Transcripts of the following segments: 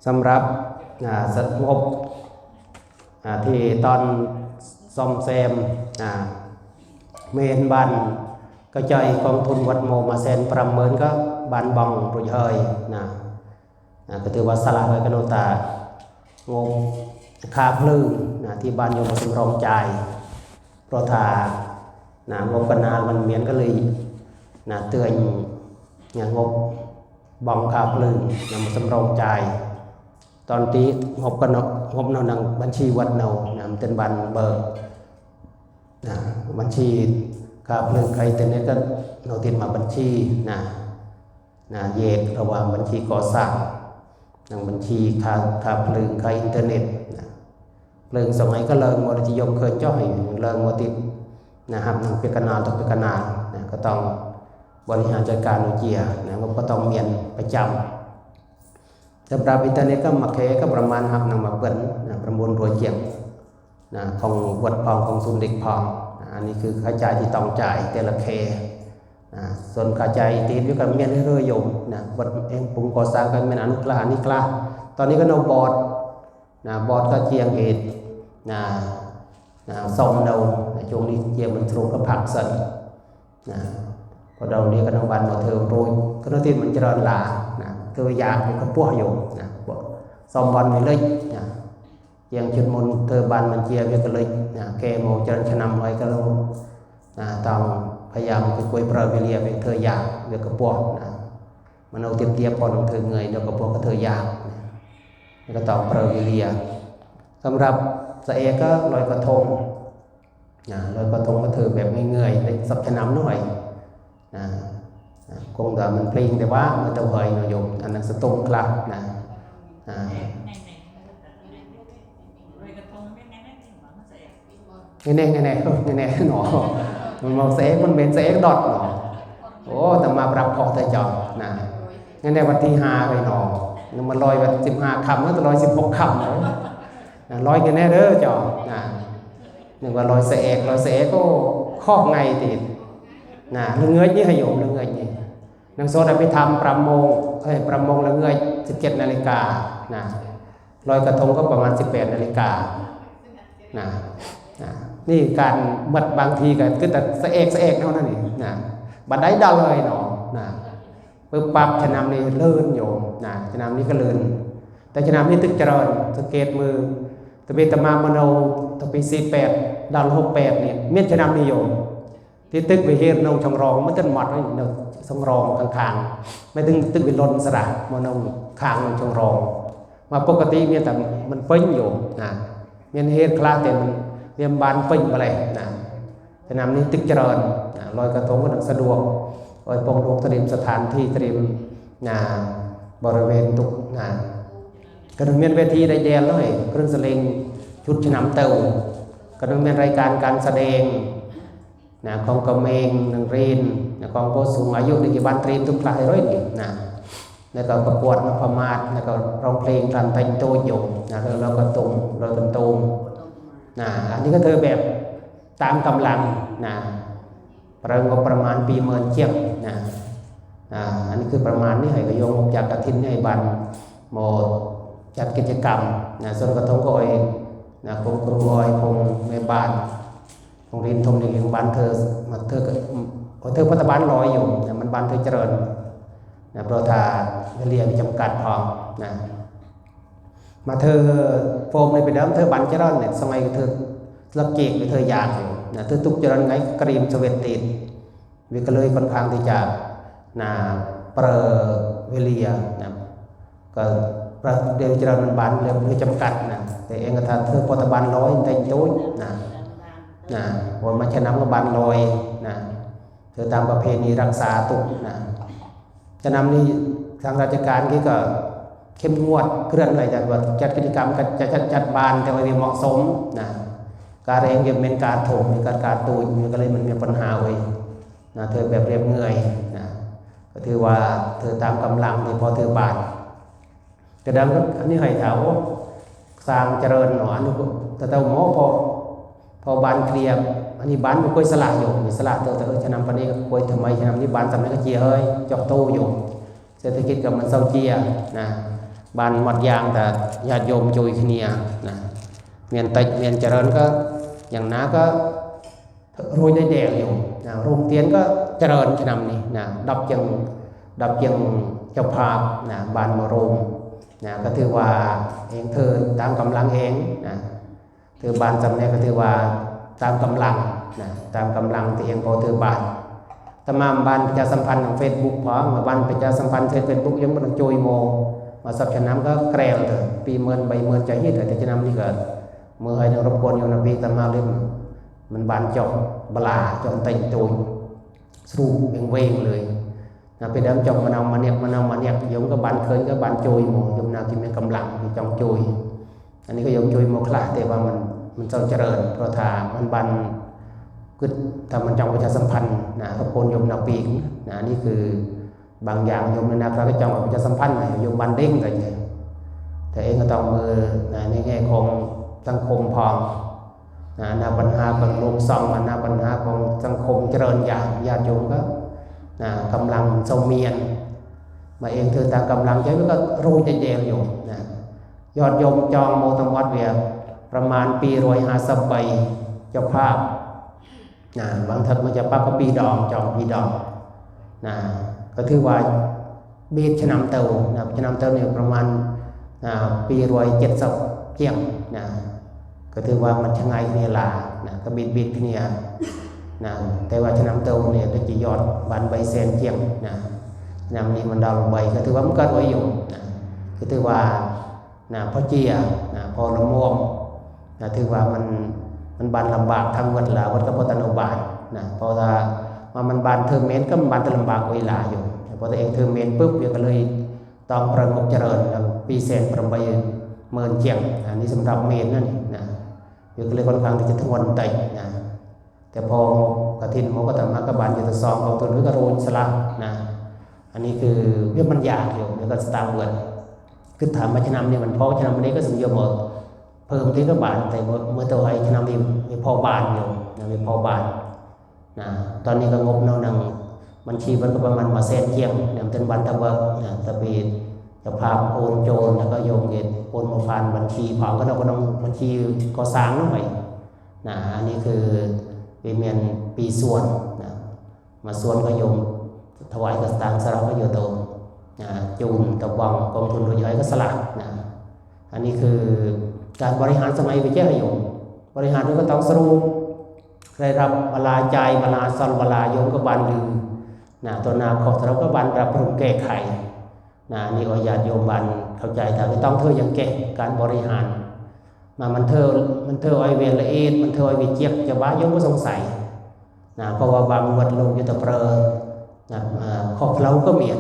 สำหรับสงบที่ตอนซ่อมแซมเมนบันก็ใจกองทุนวัดโมมาเซนประเมินก็บันบองรุ่ยเฮยก็ถือว่าสละเลยกนตางบคาพลึงที่บ้านโยมสมรองใจเพราะถ้างบกันนานมันเมียนก็เลยเตือนงบบ้องคาพลึงนำสมรองใจตอนที่งบกันงบนังบัญชีวัดเนามันเป็นบันเบิกบัญชีคาพลึงใครแต่เนี้ยก็เราติดมาบัญชีแยกระหว่างบัญชีก่อสร้างบัญชีคาพลึงคาอินเทอร์เน็ตเพลิงสมัยก็เลิงมรดกยมเคยจ่อยเลิงมติดนะครับหนึ่งเป็นนาต้องเป็นนาก็ต้องบริหารจัดการเจียก็ต้องเมียนประจำสำหรับอินเทอร์เน็ตก็มาแค่ก็ประมาณหักนำมาเปิดประมวลรวยเจียงของวัดพองของศูนย์เด็กพองอันนี้คือค่าใช้จ่ายที่ต้องจ่ายแต่ละเคส่วนค่าใช้จ่ายตีด้วยกันเมียนเรื่อยๆโยมวัดเองปุ่มก่อสร้างกันเป็นอนุกลานิกลาตอนนี้ก็โนบอร์ดบอร์ดก็เจียงเอกส่งเราช่วงนี้เจียงมันทรูกระผักสันพอเราเรียกกันวันเราเธอโรยก็นั่นที่มันจะรอนลาเธอยากมันก็ปั้วอยู่ส่งบอลไปเลยเจียงจุดมนเธอบันมันเจียงก็เลยแกโมจะชนะไว้ก็เราต้องพยายามไปคุยเปรย์ไปเรียเป็นเธอยากเดี๋ยวก็ปั้วมันเอาเตรียมพอเธอเงยเดี๋ยวก็ปั้วก็เธอยากก็ต้องเปรย์ไปเรียสำหรับสเอก็ลอยกระทงลอยกระทงก็ถือแบบเงยๆในสับชะน้ำหน่อยคงแต่มันปลิงแต่ว่ามันจะเผยหน่อยโยมอันนั้นสตุ้งคลับแน่หนอมันมองเสกมันเป็นเสกดอดหนอโอ้แต่มาปรับพอแต่จอดงั้นในวันที่5ไปหนอมันลอยวัน15 คำแล้วจะลอย16 คำเลยลอยกันแน่เด้อจอหนึ่งว่าลอยเสกก็ครอบไงติดเรื่องเงยนี่ให้โยมเรื่องเงยนี่นางโซดาไปทำประมงเรื่องเงย17 นาฬิกาลอยกระทงก็ประมาณ18 นาฬิกานี่การมัดบางทีก็คือแต่เสกเท่านั้นเองบัดได้ดาวเลยเนาะปึ๊บปั๊บชะนำนี่เลื่อนโยมชะนำนี่ก็เลื่อนแต่ชะนำนี่ตึกเจริญสังเกตมือตะเบตมามโนตะปี48 ดาว68เนี่ยเมียนชะนำนิยมที่ตึกไปเฮ็ดนงชงรองมันต้นหมดไว้เนาะชงรองข้างๆไม่ถึงตึกวิลนสระมโนข้างชงรองมาปกติเมียแต่มันเฟ้งอยู่เมียนเฮ็ดคลาแต่มันเมียนบานเฟ้งอะไรชะนำนี่ตึกเจริญลอยกระทงก็สะดวกลอยปงดวงเตรียมสถานที่เตรียมบริเวณตุกกระดมเมียนเวทีได้แดนเลยเครื่องแสดงชุดฉนำเต่ากระดมเมียนรายการการแสดงของกระเมงนังเรียนของผู้สูงอายุในกิบันเตรียมทุกคลายร้อยนี่แล้วก็ประกวดมาพมาดแล้วก็ร้องเพลงการแต่งตัวอยู่เราก็ตุงเราเป็นตุงอันนี้ก็เธอแบบตามกำลังประมาณปีเมินเจียบอันนี้คือประมาณนี้ให้กระยงจากกระถินให้บันโมจัดกิจกรรมส่วนกระทงก็อ้อยคงครูอ้อยคงแม่บ้านคงเรียนทงในเรื่องบ้านเธอมาเธอพัฒบาลลอยอยู่มันบ้านเธอเจริญเพราะถ้าเรียนจำกัดพอมาเธอโฟมในไปเดิมเธอบ้านเจริญเนี่ยสมัยเธอลักเกกไปเธอยากอยู่เธอตุกเจริญไงกรีมสเวตตินวิกเลยค่อนข้างที่จะเปรเวลียก็เดี๋ยวจะมันบานเรื่องจำกัดแต่เองก็ถ้าเธอพอตะบานลอยแต่งตัววันมาชนะก็บานลอยเธอตามประเพณีรักษาตุกจะนำนี่ทางราชการที่ก็เข้มงวดเคลื่อนไหวจัดกิจกรรมจะจัดบานแต่ว่าเหมาะสมการเองยังเป็นการโถมมีการตูนก็เลยมันมีปัญหาไว้เธอแบบเรียบเงยก็ถือว่าเธอตามกำลังที่พอเธอบานแต่ดังนั้นอันนี้ให้ถามว่าสร้างเจริญหนออันนี้แต่เต่าหมอพอบานเคลียร์อันนี้บานมันคุยสละอยู่มีสละแต่จะนำปนี้ก็คุยทำไมจะนำนี้บานทำไมก็เจียเฮ้ยจอกตู้อยู่เศรษฐกิจกับมันเศร้าเจีย บ้านหมดยางแต่ญาติโยมจุยขี้เนียนะเมียนติดเมียนเจริญก็อย่างน้าก็รวยได้แดงอยู่นะโรงเตียนก็เจริญขนำนี้นะดับยังเจ้าภาพนะบ้านมโรงนะก็ถือว่าเองเธอตามกำลังเองนะถือบานจำเนี่ยก็ถือว่าตามกำลังนะตามกำลังที่เองพอถือบานแต่มาบ้านประชาสัมพันธ์ของเฟซบุ๊กพอมาบ้านประชาสัมพันธ์เฟซบุ๊กยังมันจุยโมมาสับชน้ำก็แกรลเถอะปีเมินใบเมินใจยิ่งแต่ชน้ำนี่ก็เมื่อให้รบกวนโยนบีตมาเล่มมันบานจบบลาจบเต็งจุยสู้เวงเลยนะไปเดิมจบมันเอามาเนี่ยยมก็บานเคยก็บานจุยโมยมนากินเป็นกำลังที่จองจุยอันนี้ก็ยมจุยโมคลาแต่ว่ามันเจริญเพราะถ้ามันบานคือถ้ามันจังประชาสัมพันธ์นะรบกวนโยมนาปีกนะนี่คือบางอย่างโยมในนาพระก็จังประชาสัมพันธ์โยมบันเด้งอะไรอย่างเงี้ยแต่เองก็ต้องมือในแง่ของสังคมพองนาปัญหาของโลกซองมานาปัญหาของสังคมเจริญอย่างญาติโยมก็กำลังทรงเมียนมาเองเธอตามกำลังใจก็รู้ใจเดียวอยู่นะยอดโยมจองโมตมวัดเวียประมาณปี150 ปีเจ้าภาพบางทัดมันจะปักก็ปีดองจองปีดองก็ถือว่าบีชนำเตาชนำเตาเนี่ยประมาณปี170เกี่ยงก็ถือว่ามันช่างไงเนี่ยล่ะก็บีดเนี่ยแต่ว่าชนำเตาเนี่ยได้จียอดบันใบเซนเกี่ยงนำนี้มันดาวใบก็ถือว่ามันก็รวยอยู่ก็ถือว่าพ่อเจียพอละม่วงถือว่ามันบานลำบากทั้งวัดละวัดก็พอตนุบาลพอถ้ามันบานเทอร์เมนก็มันบานลำบากเวลาอยู่พอตัวเองเทอร์เมนปุ๊บเดี๋ยวก็เลยต้องประงบเจริญปีเซนประมาณเมินเจียงนี่สำหรับเมนนั่นเดี๋ยวก็เลยค่อนข้างที่จะทวนไตแต่พอกระถินโมก็ทำมากระบาลอยู่แต่ซองของตัวนี้ก็โรยสลักอันนี้คือเรื่องมันยากอยู่เดี๋ยวก็สตาร์เวิร์ดคือถามมาชนะเนี่ยมันพอชนะมันนี้ก็สิ่งเยอะหมดเพิ่มที่ก็บานแต่เมื่อตัวไอ้ชนะมีพอบานอยู่มีพอบานตอนนี้ก็งบนังบัญชีมันก็ประมาณมาเซนเกี่ยงเนี่ยเป็นบันทเบิกตะปีจะพาโอนโจรแล้วก็โยงเงินโอนมาผ่านบัญชีเผาก็ต้องบัญชีก่อสร้างนั่นไปอันนี้คือเป็นเมียนปีส่วนมาส่วนก็โยงถวายกระตังสระก็โยโตจูนตะวังกองทุนโดยย่อยก็สลักอันนี้คือการบริหารสมัยไปเจ้าโยมบริหารด้วยก็ต้องสรุปได้รับเวลาใจเวลาสอนเวลาโยมก็บันลือตัวนาขอเราก็บันปรับปรุงแก้ไขนี่ก็ญาติโยมบันเข้าใจแต่ไม่ต้องเธอยังแก้การบริหารมันเธอไอเวลละเอ็ดมันเธอไอเวเจี๊ยบจะบ้าโยมก็สงสัยเพราะว่าบางวัดลงอยู่แต่เปรขอบเราก็เมียน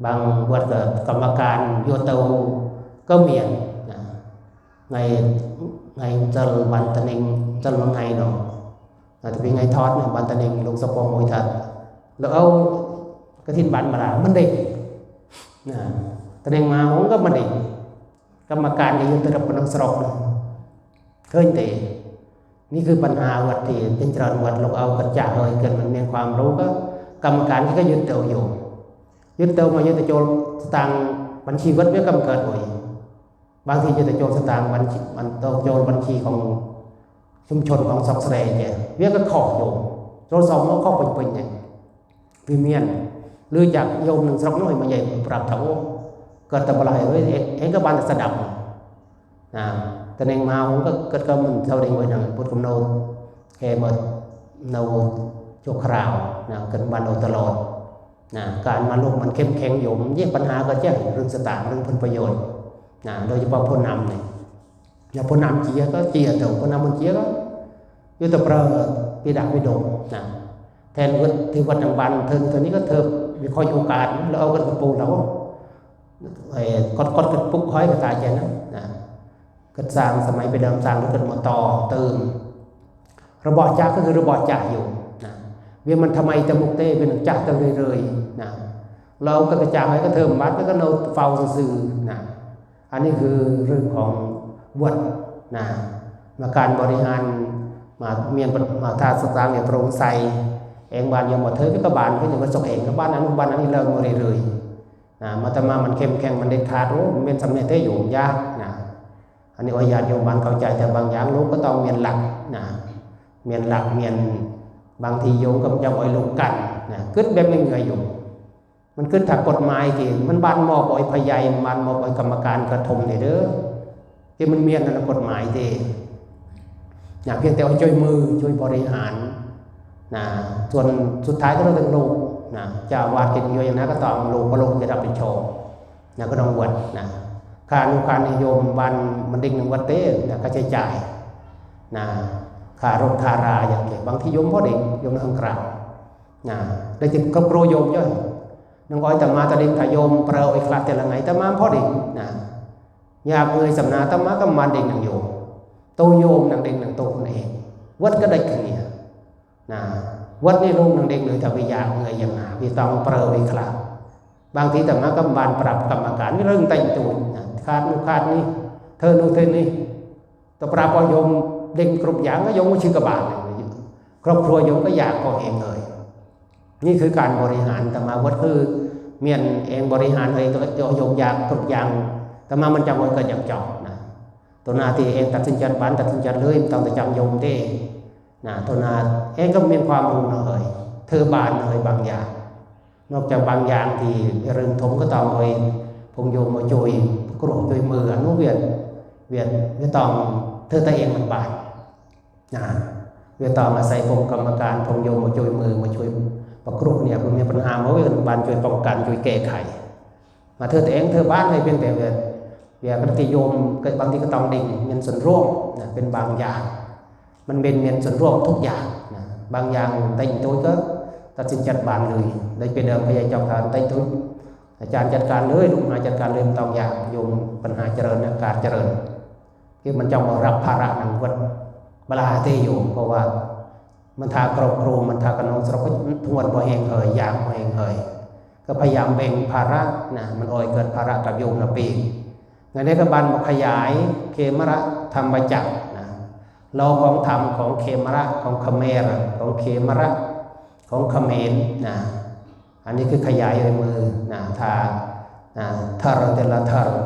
บางวัดกรรมการโยเตาก็เมียนไงจะบันตะเนงจะลงไงเนาะแต่เป็นไงทอดเนี่ยบันตะเนงลงสปองมวยถัดแล้วเอากระถินบันมาละมันเด็กตะเนงมาผมก็มันเด็กกรรมการก็ยืนตระปนังสรกเคยเตะนี่คือปัญหาวัดที่เป็นจรวัดเราเอากระจาเลยเกิดมันมีความรู้ก็กรรมการก็ยืนเตาอยู่ยืนเตามายืนตะโจลสตางบัญชีวัดไม่กำเกิดหน่อยบางทีจะตะโจลสตางบัญชีมันตะโจลบัญชีของชุมชนของสอกเสยเนี่ยเรียกก็ขออยู่โจลสองแล้วข้อเป็นเนี่ยวิเมียนหรือจากโยมหนึ่งสอกน้อยมาใหญ่ปรับเถาเกิดแต่บลายเว้ยเองก็บานสะดับแต่เองมาผมก็เกิดก็มันเท่าเดิมไว้หนึ่งพุทธกำเนิดแค่มาโนโจคราวเกิดบานเอาตลอดการมาลงมันเข้มแข็งอยู่มันยิ่งปัญหาก็แจ้งเรื่องสตางค์เรื่องผลประโยชน์โดยเฉพาะผู้นำเนี่ยอย่างผู้นำเจียก็เจียแต่ผู้นำมันเจียก็ยุติประปีดาวิโดแทนวัดที่วัดดังบันเธอตัวนี้ก็เธอมีคอยโอกาสแล้วเอากระปูแล้วกดกระปุกคอยกระตายใจนะกระสร้างสมัยไปเดิมสร้างแล้วเกิดมาต่อเติมระบอบจ่าก็คือระบอบจ่าอยู่เวียมันทำไมจะมุกเต้เป็นจ่าเติมเลยเราก็กระจายก็เทิมบัดแล้วก็เราเฝ้าสื่ออันนี้คือเรื่องของวัดมาการบริหารมาเมียนมาทาสตางค์เนี่ยโปร่งใสเองบ้านยังหมดเธอก็บ้านก็ยังก็ส่งเองบ้านนั้นนี่เริ่มมาเรื่อย มาตมามันเข้มแข็งมันเด็ดขาดโอ้มันเป็นสำเนียงเทโยมยากนะอันนี้ญาติโยมบ้านเข้าใจแต่บางอย่างลูกก็ต้องเมียนหลักนะเมียนหลักเมียนบางทีโยมก็จะอ่อยลูกกันนะกึศแบบไม่เหนื่อยอยู่มันกึศถักกฎหมายกี่มันบ้านมอบอ่อยพยายบ้านมอบอ่อยกรรมการกระทมเด้อที่มันเมียนนั่นกฎหมายเด้เพียงแต่ว่าช่วยมือช่วยบริหารนะส่วนสุดท้ายก็ต้องลูกนะจะวาดเป็นโยมนะก็ต้องลูกก็ลูกจะรับผิดชอบนะก็ต้องวัดนะการลูกการนิยมวันมันดิ่งหนึ่งวัดเต้นะก็ใช้จ่ายนะค่ารถค่าราอย่างเงี้ยบางทีโยมพ่อเด็กโยมทางกลางนะได้ติดกับโปรโยมเยอะน้องอ้อยแต่มาตะดิ่งขยมเปล่าอีกคลาแต่ละไงแต่มาพ่อเด็กนะอยากเงยสำนาแต่มาก็มาเด็กหนึ่งโยมโตโยมหนังเด็กหนังโตคนเองวัดก็ได้ขึ้นเนี่ยนะวัดนี่ลงหนังเด็กเลยแต่ไปอยากเงยอย่างหนาพี่ต้องเปล่าอีกคลาบางทีแต่มาก็บานปรับกรรมการไม่เรื่องแต่งตัวขาดนู่นขาดนี่เธอนู่นเธอนี่ต่อปราบโยมเด็กกรุบอย่างก็โยมก็ชื่อกระบาดเลยครอบครัวโยมก็อยากก็เองเลยนี่คือการบริหารแต่มาวัดคือเมียนเองบริหารเองตัวโยมอยากกรุบอย่างแต่มามันจำไว้เกิดอย่างจอบนะตัวนาที่เองตัดสินใจบ้านตัดสินใจเลยต้องแต่จำโยมเด้นะตัวนาเองก็มีความรู้เลยเธอบานเลยบางอย่างนอกจากบางอย่างที่เรื่องถมก็ต้องเลยพงโยมมาจุยกรุบจุยมือนู้เวียนก็ต้องเธอตัวเองมันบานนะเวียนต้องอาศัยพงกรรมการพงโยมมาจุยมือมาช่วยปกครุเนี่ยมันมีปัญหาเมื่อเวียนบานช่วยป้องกันช่วยแก้ไขมาเธอตัวเองเธอบ้านให้เพียงแต่เวียนปฏิโยมบางทีก็ต้องดิ่งเงินส่วนร่วมนะเป็นบางอย่างมันเป็นเงินส่วนร่วมทุกอย่างนะบางอย่างแต่งตัวก็ตัดสินจัดบานเลยได้เป็นเดิมพยายามจัดการแต่งตัวอาจารย์จัดการเลยลูกมาจัดการเลยต้องอย่างโยมปัญหาเจริญการเจริญคือมันจะมารับภาระหนังวัดเวลาเตยโยมเพราะว่ามันทากรอบครูมันทากระนองสระก็ทวดบ่แหงเหยยางบ่แหงเหยก็พยายามแบ่งภาระนะมันอ่อยเกิดภาระกับโยมนะปีงานนี้ก็บันขยายเคมระธรรมจักรนะเราของธรรมของเคมระของเขมรของเคมระของเขมรนะอันนี้คือขยายมือนะทาทาร์แต่ละทาร์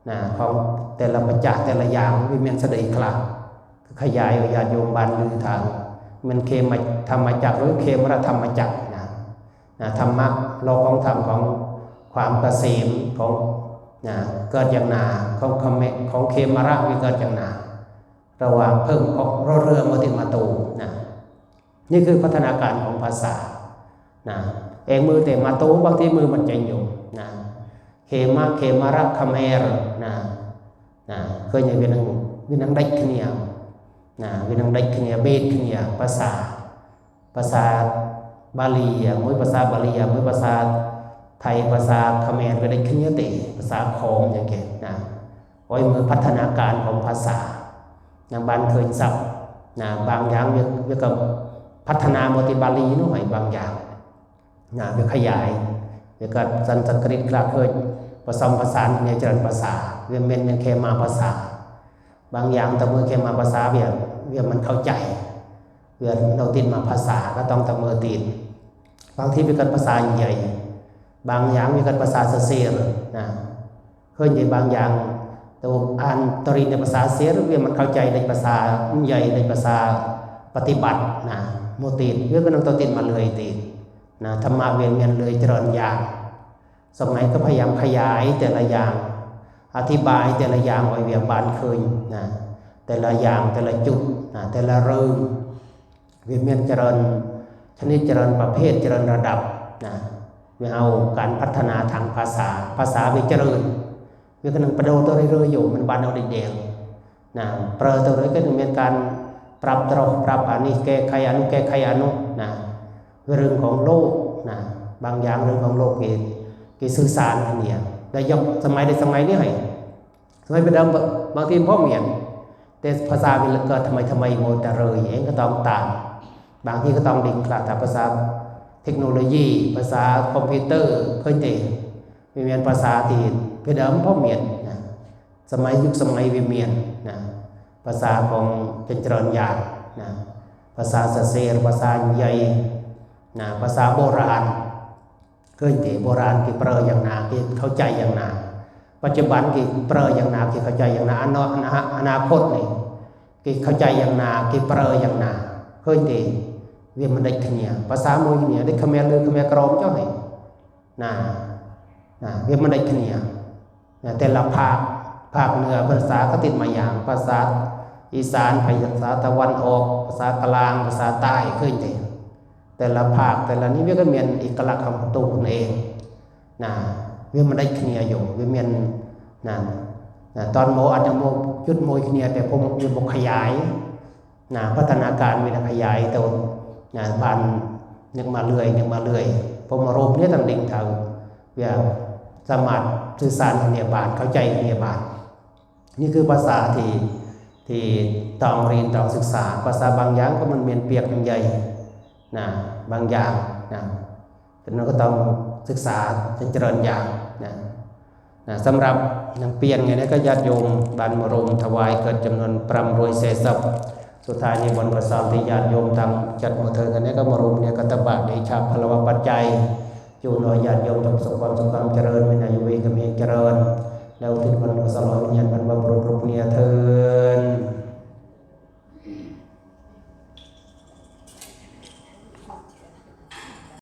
นะของแต่ละประจักษ์แต่ละอย่างวิเมียนเสด็จคลาขยายญาติโยมบันลือทางมันเคมธรรมจักรหรือเคมระธรรมจักรนะธรรมะเราของธรรมของความเกษมของเกิดอย่างนาของเคมระวิเกิดอย่างนาระหว่างเพิ่มของเรือมาติมาตูนะนี่คือพัฒนาการของภาษานะเองมือแต่มาตูบางทีมือมันใจอยู่นะเคมระคเมรนะเคยอย่างวินังได้ขึ้นเนี่ยนะวินังได้ขึ้นเนี่ยเบสขึ้นเนี่ยภาษาบาลีมือภาษาบาลีมือภาษาไทยภาษาเขมรก็ได้ขึ้นเยอะติภาษาโขงอย่างเงี้ยนะไว้มือพัฒนาการของภาษาอย่างบานเคยสับนะบางอย่างเรียกกับพัฒนาโมติบาลีนู่นหน่อยบางอย่างนะเรียกขยายเรียกกับสันสกฤตกลาเคยผสมผสานในเจริญภาษาเรียนเป็นเคมาภาษาบางอย่างแต่มือเคมาภาษาเวียมันเข้าใจเวียเราติดมาภาษาก็ต้องแต่มือติดบางทีเป็นการภาษาใหญ่บางอย่างมีการภาษาเสียนะเคยใหญ่บางอย่างตัวอ่านตรีในภาษาเสียหรือมันเข้าใจในภาษาใหญ่ในภาษาปฏิบัตินะโมตินเพื่อก็ต้องติดมาเลยติดนะธรรมะเวียนเงินเลยเจริญอย่างสมัยก็พยายามขยายแต่ละอย่างอธิบายแต่ละอย่างไว้เวียบานเคยนะแต่ละอย่างแต่ละจุดนะแต่ละเรื่องเวียนเงินเจริญชนิดเจริญประเภทเจริญระดับนะเอาการพัฒนาทางภาษาวิเจริญวิกำลังประโดดตัวเรื่อยๆอยู่มันบานเอาเด่นๆนะเปรตัวนี้ก็จะมีการปรับตรอกปรับอันนี้แก้ไขอนุแก้ไขอนุนะเรื่องของโลกนะบางอย่างเรื่องของโลกกี่สื่อสารกันเนี่ยได้ยกสมัยนี้ให้สมัยเป็นเดิมบางทีพ่อเมียนแต่ภาษาวิลเกิดทำไมโมแต่เลยเองก็ต้องตามบางทีก็ต้องดิ่งกลับแต่ภาษาเทคโนโลยีภาษาคอมพิวเตอร์เคยเจวิเมียนภาษาที่เป็นเดิมพ่อเมียนนะสมัยวิเมียนนะภาษาของเป็นเจริญญาณนะภาษาเสษภาษาใหญ่นะภาษาโบราณ เคยตีโบราณกี่เปรยอย่างนากี่เข้าใจอย่างนาปัจจุบันกี่เปรยอย่างนากี่เข้าใจอย่างนาอนาคตนี่กี่เข้าใจอย่างนากี่เปรยอย่างนาเคยตีเวียนมันได้ขณีภาษามวยเนี่ยได้ขมรลือขมรกรมเจ้าให้เวียนมันได้ขณีแต่ละภาคเหนือภาษาก็ติดมาอย่างภาษาอีสานภาษาตะวันออกภาษากลางภาษาใต้เคยตีแต่ละภาคแต่ละนี้เวียก็มีเอกลักษณ์ของตัวคนเองเวียมันได้ขณีอยู่เวียมีตอนโมอาจจะโมยุดโมยขณีแต่ผมมีบกขยายพัฒนาการมีขยายตัวบานยังมาเรื่อยผมมารวมเนี่ยต่างดิ่งทางเวียสามารถสื่อสารกับเนียบานเข้าใจเนียบานนี่คือภาษาที่ต้องเรียนต้องศึกษาภาษาบางอย่างก็มันเมียนเปียกอย่างใหญ่บางอย่างแต่เราก็ต้องศึกษาเจริญอย่างสำหรับนังเปลี่ยนไงนะก็ญาติโยมบานมารมถวายเกิดจำนวนปรำรวยเสศัพสุดท้ายนี้บนกระสอบที่ญาติโยมทำจัดมาเถิดกันนี้ก็มารวมเนี่ยกตบะในชาพลวปัจจัยจูนอยญาติโยมจงสุขความสุขความเจริญในอายุวีกมีเจริญแล้วที่บนกระสอบวิญญาณบรรพบุรุษเนียเถิด